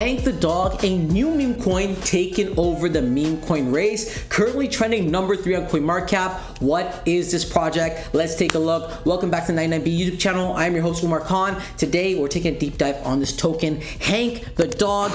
Hank the Dog, a new meme coin taking over the meme coin race, currently trending number 3 on CoinMarketCap. What is this project? Let's take a look. Welcome back to the 99B YouTube channel. I'm your host Umar Khan. Today we're taking a deep dive on this token, Hank the Dog.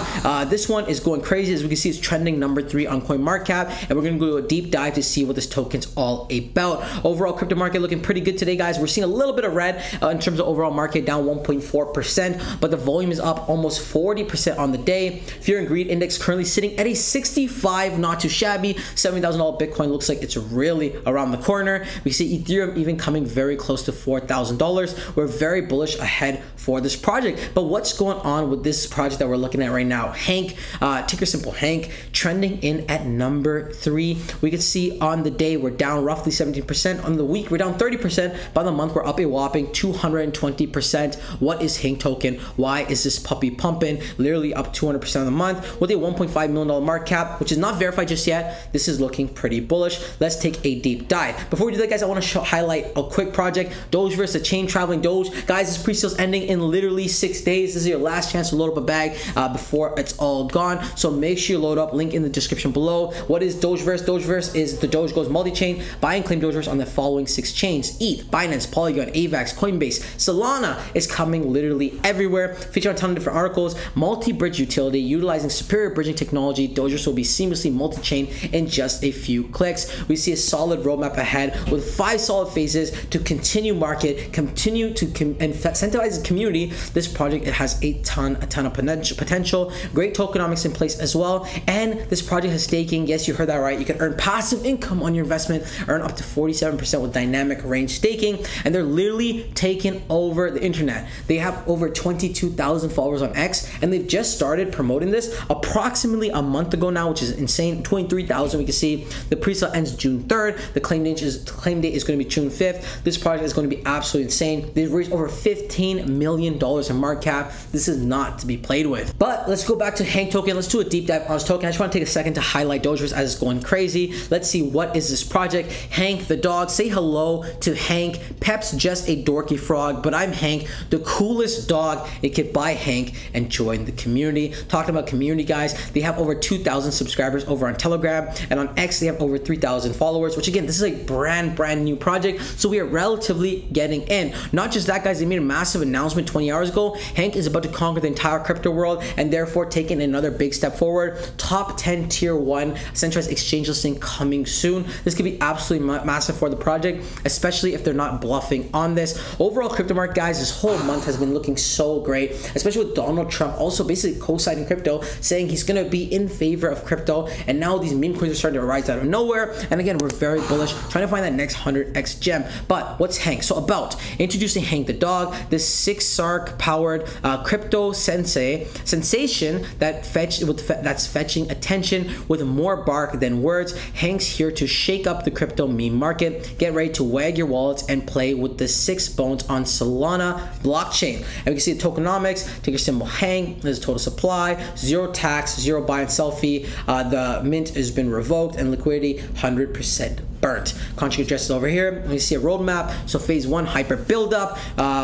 This one is going crazy. As we can see, it's trending number 3 on CoinMarketCap, and we're going to do a deep dive to see what this token's all about. Overall crypto market looking pretty good today, guys. We're seeing a little bit of red in terms of overall market, down 1.4%, but the volume is up almost 40% on the day. Fear and Greed Index currently sitting at a 65, not too shabby. $70,000 Bitcoin looks like it's really around the corner. We see Ethereum even coming very close to $4,000. We're very bullish ahead for this project. But what's going on with this project that we're looking at right now? Hank, ticker symbol Hank, trending in at number 3. We can see on the day we're down roughly 17%. On the week we're down 30%. By the month we're up a whopping 220%. What is Hank token? Why is this puppy pumping? Literally up 200% of the month with a $1.5 million market cap, which is not verified just yet. This is looking pretty bullish. Let's take a deep dive. Before we do that, guys, I want to highlight a quick project, Dogeverse, the chain traveling Doge. Guys, this pre-sale's ending in literally 6 days. This is your last chance to load up a bag before it's all gone. So make sure you load up. Link in the description below. What is Dogeverse? Dogeverse is the Doge goes multi-chain. Buy and claim Dogeverse on the following 6 chains: ETH, Binance, Polygon, AVAX, Coinbase, Solana is coming literally everywhere. Featuring a ton of different articles. Multi-bridge utility. Utilizing superior bridging technology, Dogeverse will be seamlessly multi-chain in just a few clicks. We see a solid roadmap ahead with 5 solid phases to continue market, continue to incentivize the community. This project, it has a ton of potential. Great tokenomics in place as well. And this project has staking. Yes, you heard that right. You can earn passive income on your investment, earn up to 47% with dynamic range staking. And they're literally taking over the internet. They have over 22,000 followers on X, and they've just started promoting this approximately a month ago now, which is insane. 23,000. We can see the pre-sale ends June 3rd. The claim date is going to be June 5th. This project is going to be absolutely insane. They've raised over $15 million in market cap. This is not to be played with. But let's go back to Hank token. Let's do a deep dive on this token. I just want to take a second to highlight Dogeverse as it's going crazy. Let's see, what is this project? Hank the Dog. Say hello to Hank. Pep's just a dorky frog, but I'm Hank, the coolest dog. You could buy Hank and join the community. Talking about community, guys, they have over 2,000 subscribers over on Telegram, and on X they have over 3,000 followers, which again, this is a brand new project, so we are relatively getting in. Not just that, guys, they made a massive announcement 20 hours ago. Hank is about to conquer the entire crypto world and therefore taking another big step forward. Top 10 tier 1 centralized exchange listing coming soon. This could be absolutely massive for the project, especially if they're not bluffing on this. Overall crypto market, guys, this whole month has been looking so great, especially with Donald Trump also basically co-signing crypto, saying he's going to be in favor of crypto, and now these meme coins are starting to rise out of nowhere. And again, we're very bullish, trying to find that next 100x gem. But what's Hank? So about introducing Hank the Dog, this 6 SARK powered crypto sensation that's fetching attention with more bark than words. Hank's here to shake up the crypto meme market. Get ready to wag your wallets and play with the 6 bones on Solana blockchain. And we can see the tokenomics, ticker symbol Hank. There's total supply, 0 tax, 0 buy and sell fee. The mint has been revoked, and liquidity 100% burnt. Contract address is over here. We see a roadmap. So phase 1, hyper build up.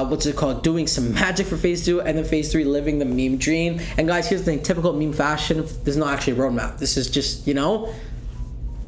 What's it called? Doing some magic for phase 2, and then phase 3, living the meme dream. And guys, here's the thing: typical meme fashion, there's not actually a roadmap. This is just, you know,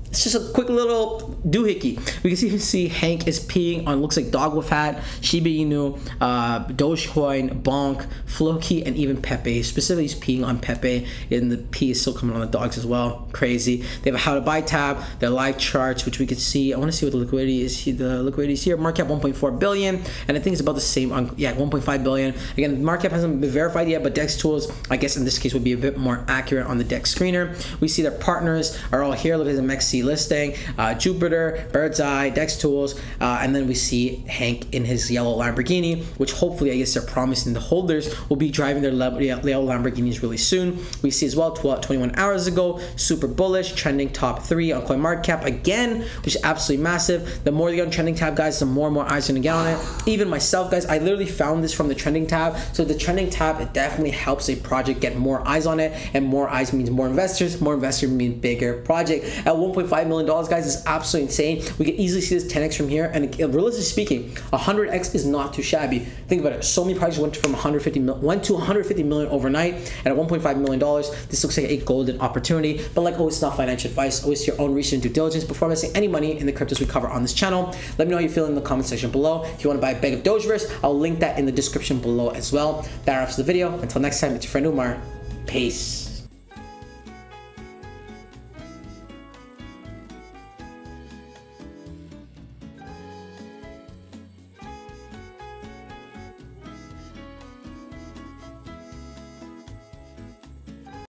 it's just a quick little doohickey. We can see Hank is peeing on, looks like dog with hat, Shiba Inu, dogecoin, bonk, Floki, and even pepe. Specifically, he's peeing on pepe, and the pee is still coming on the dogs as well. Crazy. They have a how to buy tab, their live charts, which we could see. I want to see what the liquidity is. The liquidity is here. Market cap 1.4 billion, and I think it's about the same on, yeah, 1.5 billion. Again, market cap hasn't been verified yet, but DEX tools, I guess in this case, would be a bit more accurate on the DEX screener. We see their partners are all here. Look at the MEXC listing, Jupiter, Bird's Eye, Dex Tools, and then we see Hank in his yellow Lamborghini, which hopefully, I guess they're promising the holders will be driving their yellow Lamborghinis really soon. We see as well 21 hours ago, super bullish, trending top 3 on CoinMarketCap again, which is absolutely massive. The more you get on trending tab, guys, the more and more eyes are gonna get on it. Even myself, guys, I literally found this from the trending tab. So the trending tab, it definitely helps a project get more eyes on it, and more eyes means more investors means bigger project. At 1.5 $1.5 million, guys, is absolutely insane. We can easily see this 10x from here, and realistically speaking, 100x is not too shabby. Think about it. So many projects went to 150 million overnight, and at $1.5 million, this looks like a golden opportunity. But like always, it's not financial advice. Always your own research and due diligence before investing any money in the cryptos we cover on this channel. Let me know how you feel in the comment section below. If you want to buy a bag of Dogeverse, I'll link that in the description below as well. That wraps the video. Until next time, it's your friend Umar. Peace.